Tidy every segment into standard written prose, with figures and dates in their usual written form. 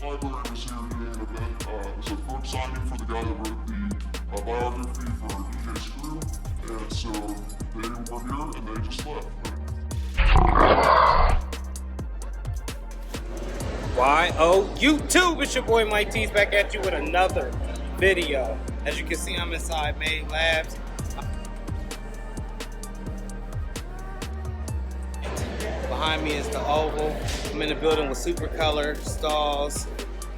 library was here doing an event. It was a book signing for the guy that wrote the biography for DJ Screw, and so they were here and they just left. YouTube, it's your boy Mike T's back at you with another video. As you can see, I'm inside Made Labs. Behind me is the Oval. I'm in the building with Supercolor, Stalls,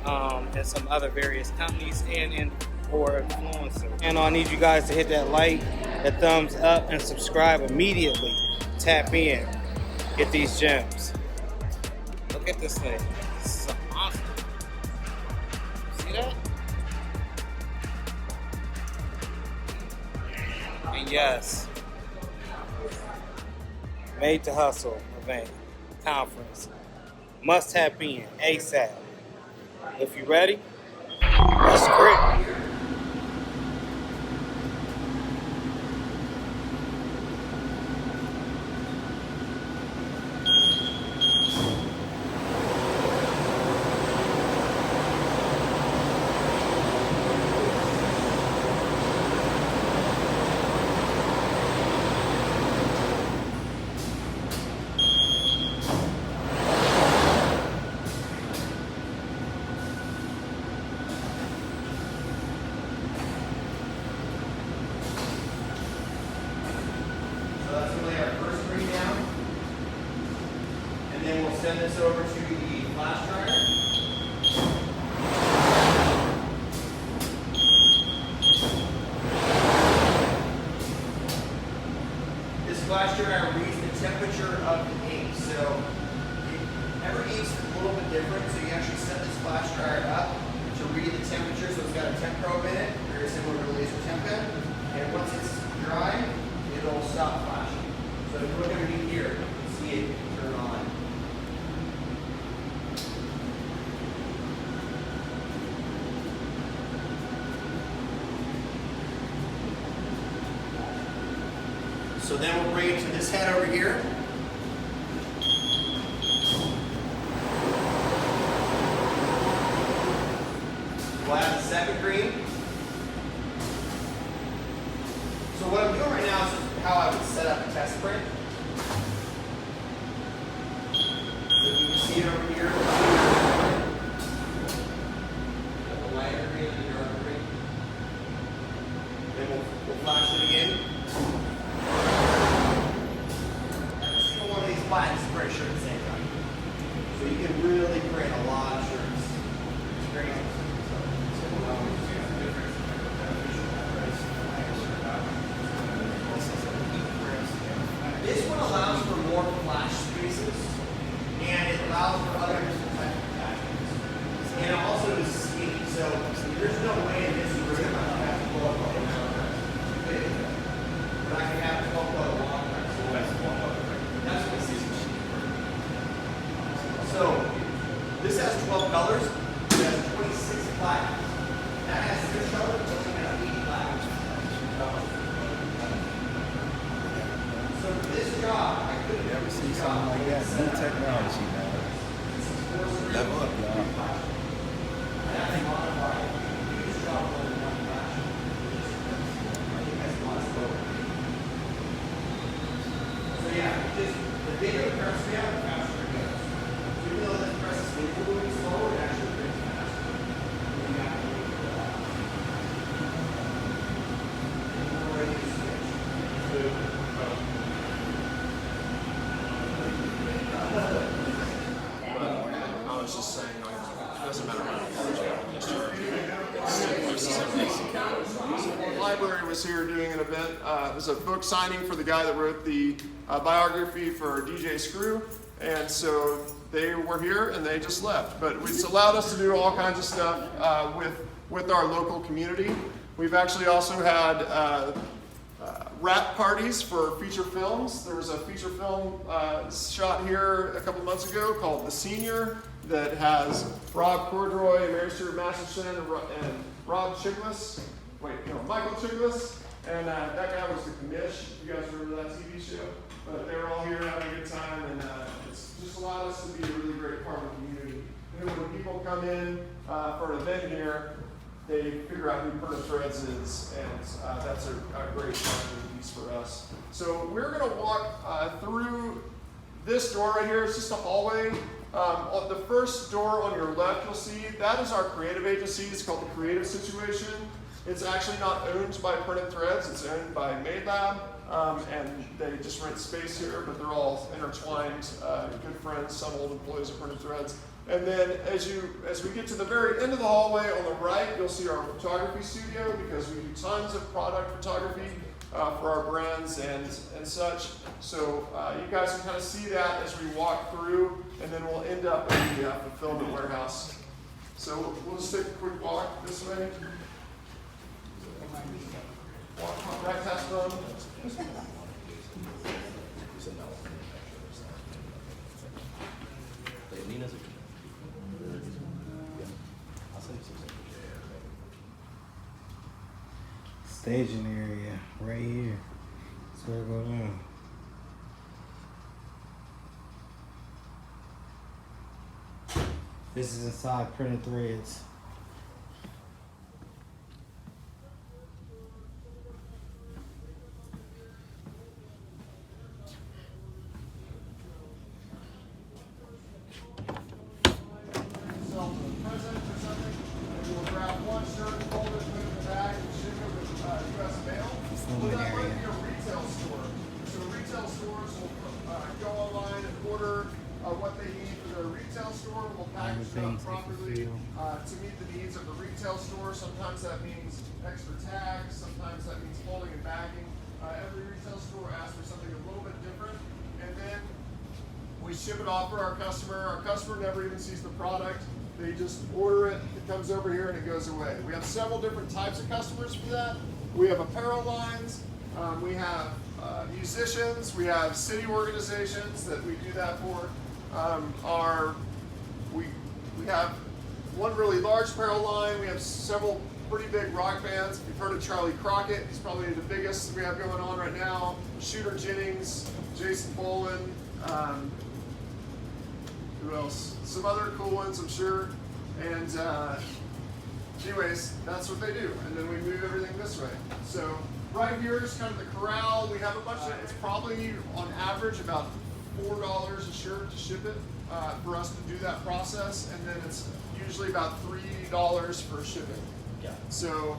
and some other various companies or influencers. And I need you guys to hit that like, that thumbs up, and subscribe immediately. Tap in, get these gems. Look at this thing. This is awesome. See that? And yes, Made2Hustle event, conference. Must tap in ASAP. If you ready, let's grip. And then we'll send this over to the flash dryer. This flash dryer reads the temperature of the ink. So every ink's a little bit different. So you actually set this flash dryer up to read the temperature. So it's got a temp probe in it, very similar to a laser temp pen. And once it's dry, it'll stop flashing. So if you look underneath here, you can see it turn on. So then we'll bring it to this head over here. We'll add the second green. So what I'm doing right now is just how I would set up a test print. So you can see it over here. Got the lighter green and the darker green. Then we'll flash it again. Every single one of these buttons is pretty sure at the same time. So you can really print a lot of shirts. It's crazy. This one allows for more flash spaces, and it allows for other different types of attachments. And it also is skinny, so there's no way in this room I can have to pull up a long press. But I can have to pull up a long press. That's what this is. So this has 12 colors. It has 26 flags. That has 6 colors. It only has 8 flags. So for this job, I couldn't You ever see something like that? New technology, man. Level up, y'all. So yeah, just the bigger the press we have, the faster it goes. So even though this press is moving slower, it actually prints faster. You got to wait for that. And we're ready to switch. I was just saying, it doesn't matter how just charge The library was here doing an event. It was a book signing for the guy that wrote the biography for DJ Screw, and so they were here and they just left. But it's allowed us to do all kinds of stuff with our local community. We've actually also had wrap parties for feature films. There was a feature film shot here a couple months ago called The Senior that has Rob Cordroy, Mary Stuart Masterson, and Rob Chiglis. Michael Chiglis. And that guy was the commish. You guys remember that TV show? But they were all here having a good time, and it's just allowed us to be a really great part of the community. And when people people come in for an event here, they figure out who Printed Threads is, and that's a great marketing piece for us. So we're going to walk through this door right here. It's just a hallway. On the first door on your left, you'll see that is our creative agency. It's called the Creative Situation. It's actually not owned by Printed Threads. It's owned by MadeLab, and they just rent space here, but they're all intertwined, good friends, some old employees of Printed Threads. And then as we get to the very end of the hallway on the right, you'll see our photography studio, because we do tons of product photography for our brands and such. So you guys can kind of see that as we walk through, and then we'll end up in the fulfillment warehouse. So we'll just take a quick walk this way. Walk back past them. Staging area right here. That's where it goes on. This is inside Printed Threads. What they need for their retail store. We'll package it up properly to meet the needs of the retail store. Sometimes that means extra tags. Sometimes that means folding and bagging. Every retail store asks for something a little bit different. And then we ship it off for our customer. Our customer never even sees the product. They just order it. It comes over here and it goes away. We have several different types of customers for that. We have apparel lines. We have musicians. We have city organizations that we do that for. We have one really large apparel line. We have several pretty big rock bands. If you've heard of Charlie Crockett, he's probably the biggest we have going on right now. Shooter Jennings, Jason Boland, who else? Some other cool ones, I'm sure. And anyways, that's what they do. And then we move everything this way. So right here is kind of the corral. We have a bunch of, it's probably on average about $4 a shirt to ship it for us to do that process, and then it's usually about $3 for shipping. Yeah. So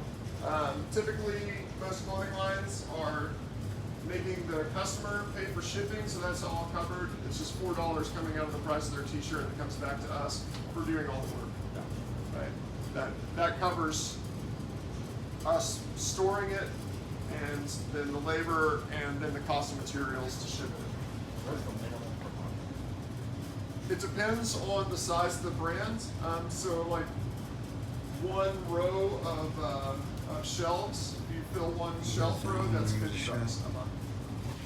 typically most clothing lines are making the customer pay for shipping, so that's all covered. It's just $4 coming out of the price of their t-shirt that comes back to us for doing all the work. Yeah. Right? That covers us storing it, and then the labor, and then the cost of materials to ship it. It depends on the size of the brand. So like one row of shelves, if you fill one shelf row, that's $50 a month.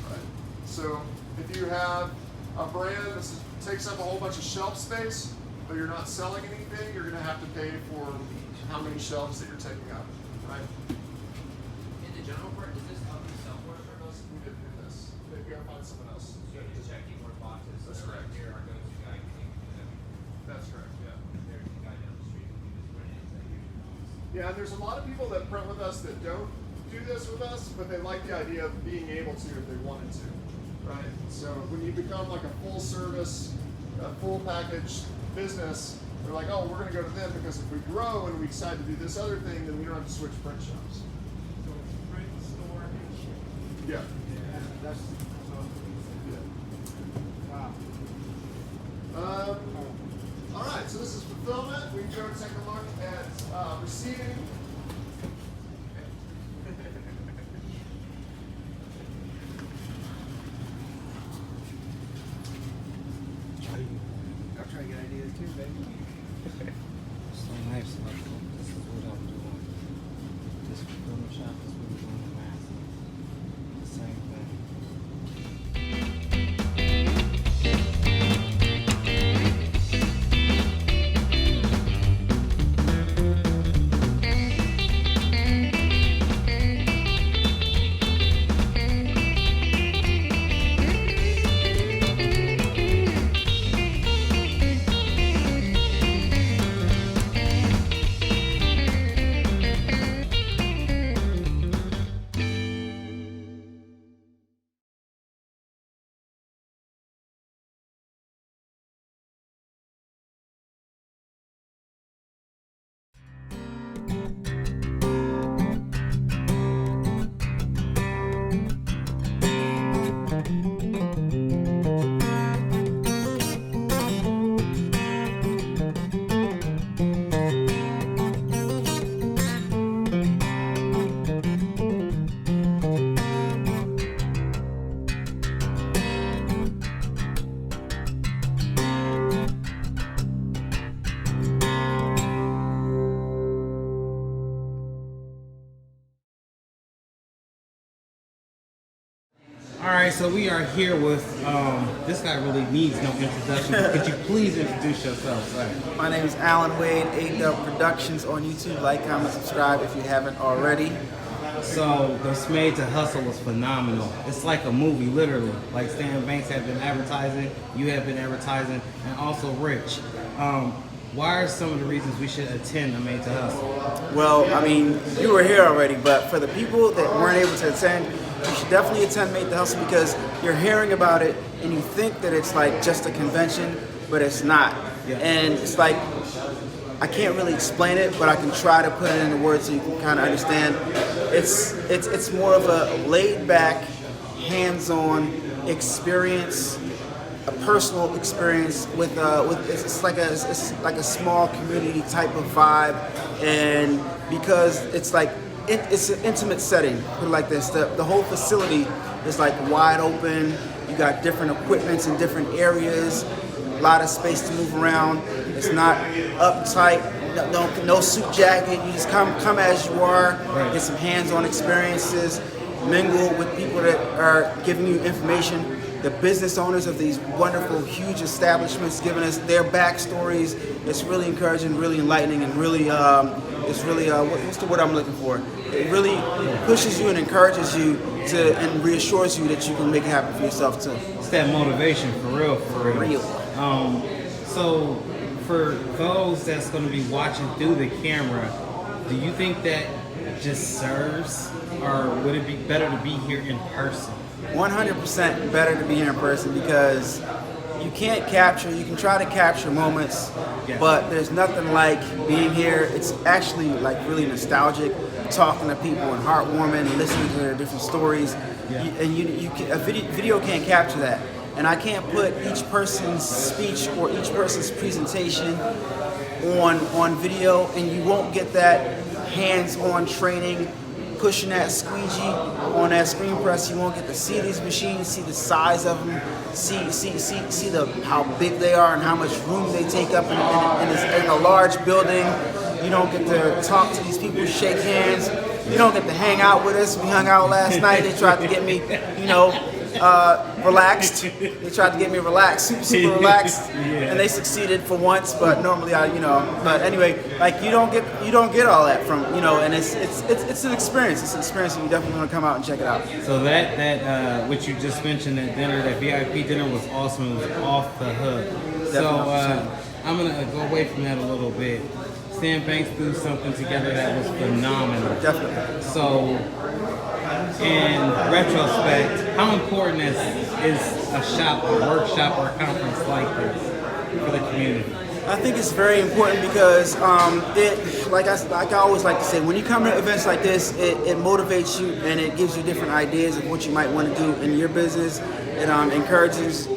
Right? So if you have a brand that takes up a whole bunch of shelf space, but you're not selling anything, you're going to have to pay for how many shelves that you're taking up. Right? In the general part, does this help you sell more turtles? We did do this. Maybe I'll find someone else. So you just check keyboard boxes. That's correct. Here are go-to guy. That's correct, yeah. There's a guy down the street who just print it. That usually Yeah, there's a lot of people that print with us that don't do this with us, but they like the idea of being able to if they wanted to, right? So when you become like a full service, a full package business, they're like, oh, we're going to go to them because if we grow and we decide to do this other thing, then we don't have to switch print shops. So it's print, store, and ship. Yeah. And that's Yeah. All right, so this is fulfillment. We can go take a look at receiving. I'm trying to get ideas too, baby. So nice. This is what I'm doing. This fulfillment shop is what we're doing in Madison. The same thing. All right, so we are here with, this guy really needs no introduction. Could you please introduce yourself, sir? My name is Alan Wade, A-Dub Productions on YouTube. Like, comment, subscribe if you haven't already. So this Made to Hustle was phenomenal. It's like a movie, literally. Like Stan Banks have been advertising, you have been advertising, and also Rich. Why are some of the reasons we should attend the Made to Hustle? Well, I mean, you were here already, but for the people that weren't able to attend, you should definitely attend Made2Hustle because you're hearing about it and you think that it's like just a convention, but it's not. Yeah. And it's like, I can't really explain it, but I can try to put it into words so you can kind of understand. It's more of a laid-back, hands-on experience, a personal experience with it's like a small community type of vibe, and because it's like it's an intimate setting. Put it like this: the whole facility is like wide open. You got different equipments in different areas. A lot of space to move around. It's not uptight. No suit jacket. You just come as you are. Get some hands-on experiences. Mingle with people that are giving you information. The business owners of these wonderful, huge establishments giving us their backstories. It's really encouraging, really enlightening, and really, it's really, what's the word I'm looking for? It really pushes you and encourages you to, and reassures you that you can make it happen for yourself too. It's that motivation, for real. So for those that's going to be watching through the camera, do you think that just serves, or would it be better to be here in person? 100% better to be here in person because you can't capture, you can try to capture moments, but there's nothing like being here. It's actually like really nostalgic, talking to people and heartwarming, listening to their different stories. A video can't capture that. And I can't put each person's speech or each person's presentation on video, and you won't get that hands-on training, pushing that squeegee on that screen press. You won't get to see these machines, see the size of them, see how big they are and how much room they take up in a large building. You don't get to talk to these people, shake hands. You don't get to hang out with us. We hung out last night. They tried to get me, relaxed. They tried to get me relaxed, super relaxed, and they succeeded for once. But normally, But anyway, like you don't get all that from, and it's an experience. It's an experience, and you definitely want to come out and check it out. So that what you just mentioned, that dinner, that VIP dinner was awesome. It was off the hook. So I'm gonna go away from that a little bit. Stan Banks threw something together that was phenomenal. Definitely. So, in retrospect, how important is a shop, a workshop, or a conference like this for the community? I think it's very important because like I always like to say, when you come to events like this, it motivates you and it gives you different ideas of what you might want to do in your business. It encourages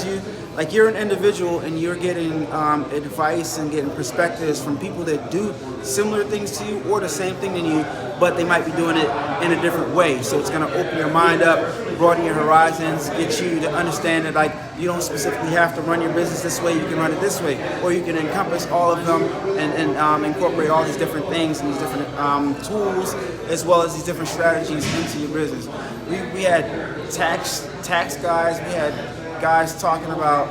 you. Like you're an individual and you're getting advice and getting perspectives from people that do similar things to you or the same thing than you, but they might be doing it in a different way. So it's going to open your mind up, broaden your horizons, get you to understand that like you don't specifically have to run your business this way, you can run it this way, or you can encompass all of them and incorporate all these different things and these different tools as well as these different strategies into your business. We had tax guys, we had guys talking about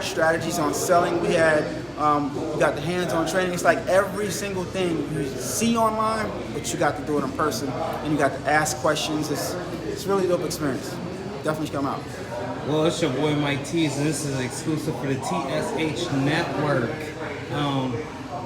strategies on selling. We had we got the hands-on training. It's like every single thing you see online, but you got to do it in person, and you got to ask questions. It's really a dope experience. Definitely come out. Well, it's your boy Mike T's, and this is exclusive for the TSH Network.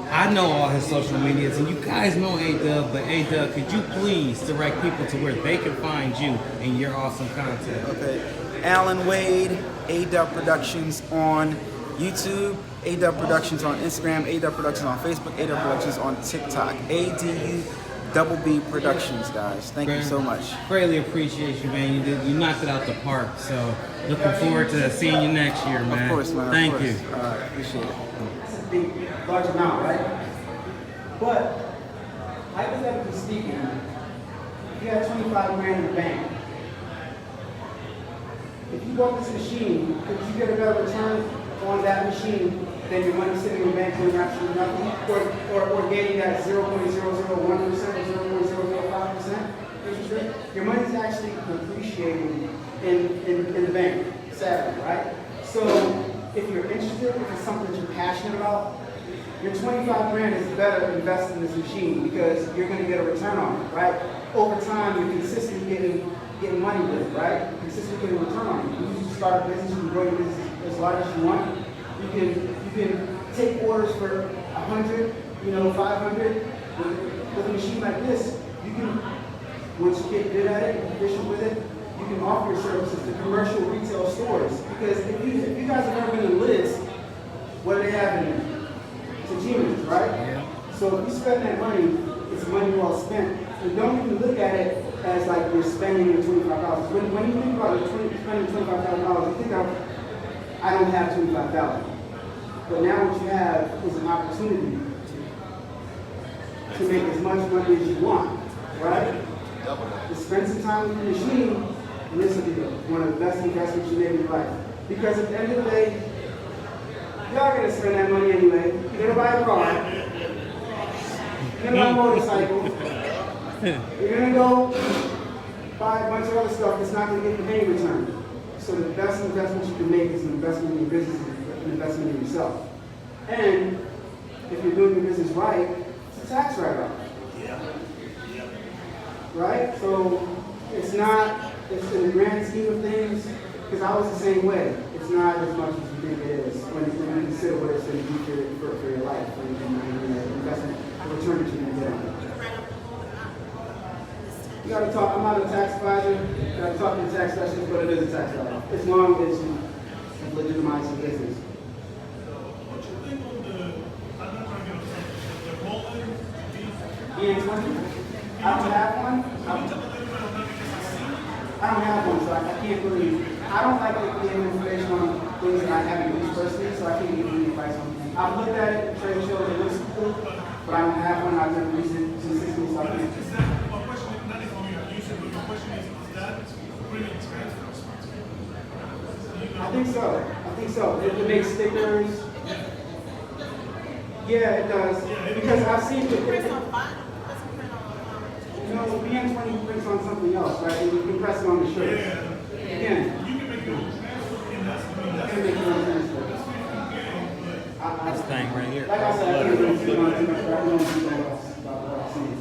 I know all his social medias, and you guys know A-Dub, but A-Dub, could you please direct people to where they can find you and your awesome content? Okay. Alan Wade, A-Dub Productions on YouTube, A-Dub Productions on Instagram, A-Dub Productions on Facebook, A-Dub Productions on TikTok. A-D-U-B-B Productions, guys. Thank you so much. Greatly appreciate you, man. You knocked it out the park. So looking forward to seeing you next year, man. Of course, man. Thank you. All right, appreciate it. Large amount, right? But hypothetically speaking, if you had 25 grand in the bank, if you bought this machine, could you get a better return on that machine than your money sitting in the bank doing absolutely nothing, or gaining that 0.001% or 0.005%? your money's actually appreciating in the bank, sadly, right? So if you're interested, if it's something that you're passionate about, your 25 grand is better invested in this machine because you're going to get a return on it, right? Over time, you're consistently getting money with it, right? You're consistently getting a return on it. You can start a business, you can grow your business as large as you want. You can take orders for 100, 500. With a machine like this, you can, once you get good at it, efficient with it, you can offer your services to commercial retail stores. Because if you guys have ever been in Lids, what do they have in there? Tajimas, right? Yeah. So if you spend that money, it's money well spent. And don't even look at it as like you're spending your $25. When you think about spending $25,000, you think I don't have $25,000. But now what you have is an opportunity to make as much money as you want, right? To spend some time with the machine, and this will be one of the best investments you made in your life. Because at the end of the day, y'all gonna spend that money anyway. You're gonna buy a car, you're gonna buy a motorcycle, you're gonna go buy a bunch of other stuff that's not gonna get you any return. So the best investment you can make is an investment in your business, an investment in yourself. And if you're doing your business right, it's a tax write-off. Right? So it's in the grand scheme of things, because I was the same way. It's not as much as you think it is when you consider what it's going to do for your life and investment, the return that you're going to get on it. You got to talk. I'm not a tax advisor. You got to talk to the tax specialist, but it is a tax write-off as long as you legitimize your business. I don't have one. I don't have one, so I can't really. I don't like getting information on things that I haven't used personally, so I can't give you any advice on them. I've looked at it, trade shows, it looks cool, but I don't have one. I've never used it consistently, so I can't. My question is not if I'm going to use it, but my question is that really expensive? I think so. It makes stickers. Yeah, it does. Because I've seen it. BN20 prints on something else, right? And you can press it on the shirt. Again. You can make your own This thing right here. Like I said, I can't really see on too much, but I know about what I've seen.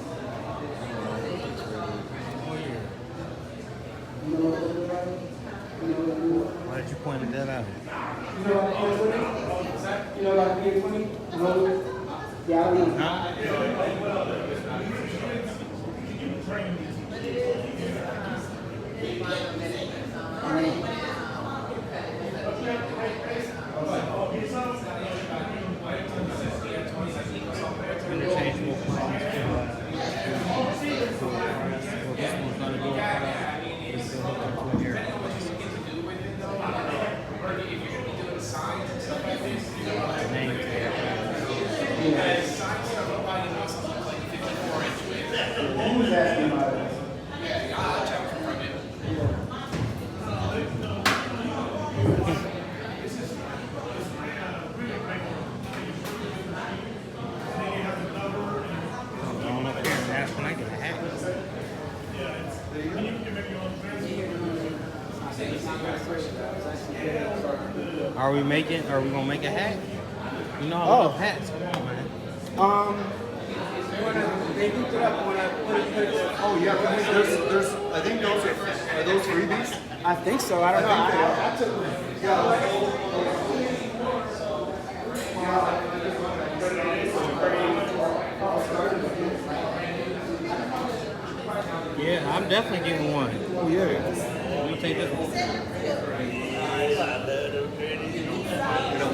Why did you point that out? You know about BN20? No. Yeah, I don't know. Interchangeable plans. So this one's gonna go it's still hooked up to an air. Name tag. Who's asking about it? Are we gonna make a hat? You know I love hats. Come on, man. They hooked it up when I put it. Oh yeah, there's I think those are those freebies? I think so. I don't know. I took Yeah, I'm definitely getting one. Oh yeah. Let me take this one. You know,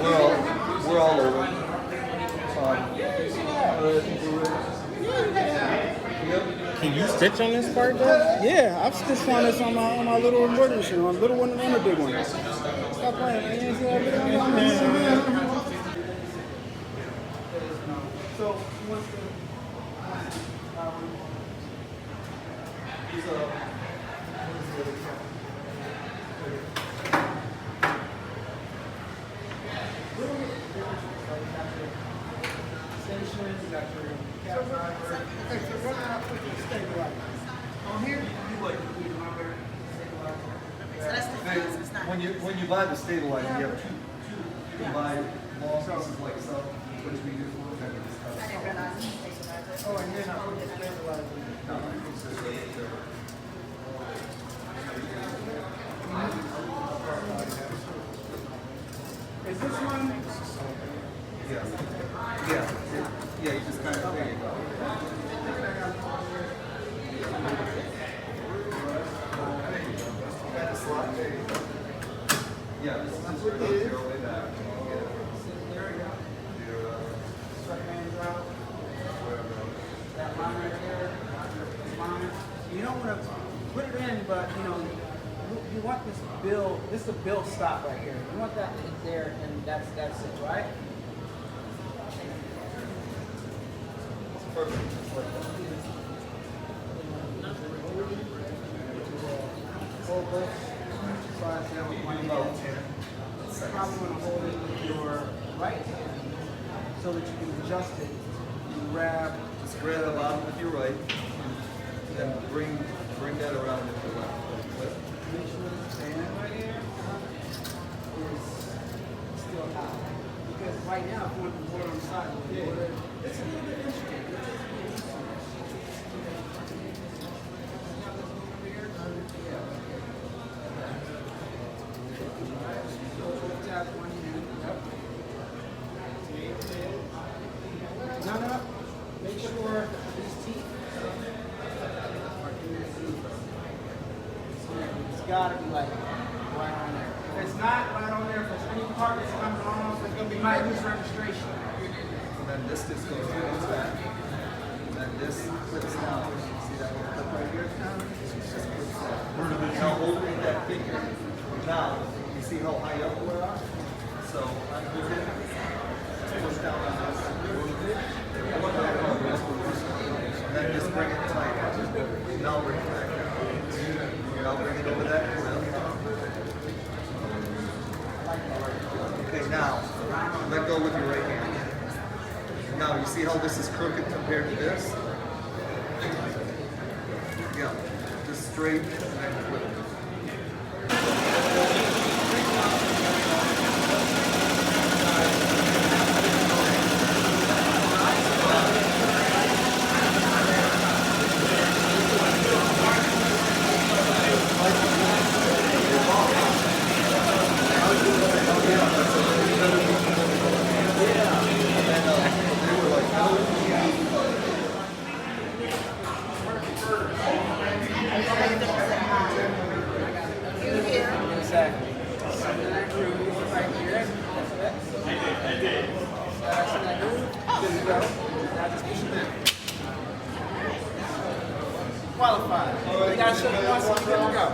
we're all over. Can you stitch on this part though? Yeah, I've stitched on this on my little embroidery machine, on the little one and the big one. Stop playing, man. You ain't see that big one? So, he wants to. You got your cat driver. Okay, so what I put this thing like? On here? When you buy the stabilizer, you have two. You can buy long pieces like so, which we do. Oh, and you're not putting the stabilizer. No, it's just Is this one? yeah. Yeah, you just kind of, there you go. Kind of slot, there you go. Yeah, this is your way back. There we go. Strike hands out. That line right there. Line. You don't want to put it in, but you know, you want this bill. This is a bill stop right here. You want that there, and that's it, right? Perfect. Hold both sides down with one hand. Probably want to hold it with your right hand so that you can adjust it. You grab. Just grab the bottom with your right, and then bring that around with your left. Make sure this band right here is still out. Because right now, if you want the board on the side, it's a little bit intricate. No. Make sure these teeth are in the seat. It's got to be like right on there. If it's not right on there, if there's any part that's coming off, you might lose registration. And then this just goes back. And then this clips down. See that little clip right here? It just clips down. Now holding that figure. Now, you see how high up we are? So I'm going to push down on this. And then just bring it tight. Now bring it back down. Now bring it over that clip. Okay, now let go with your right hand. Now you see how this is crooked compared to this? Yeah, just straight and then flip. Exactly. Good to go. Now just push it in. Qualified. You gotta show me once, you're good to go.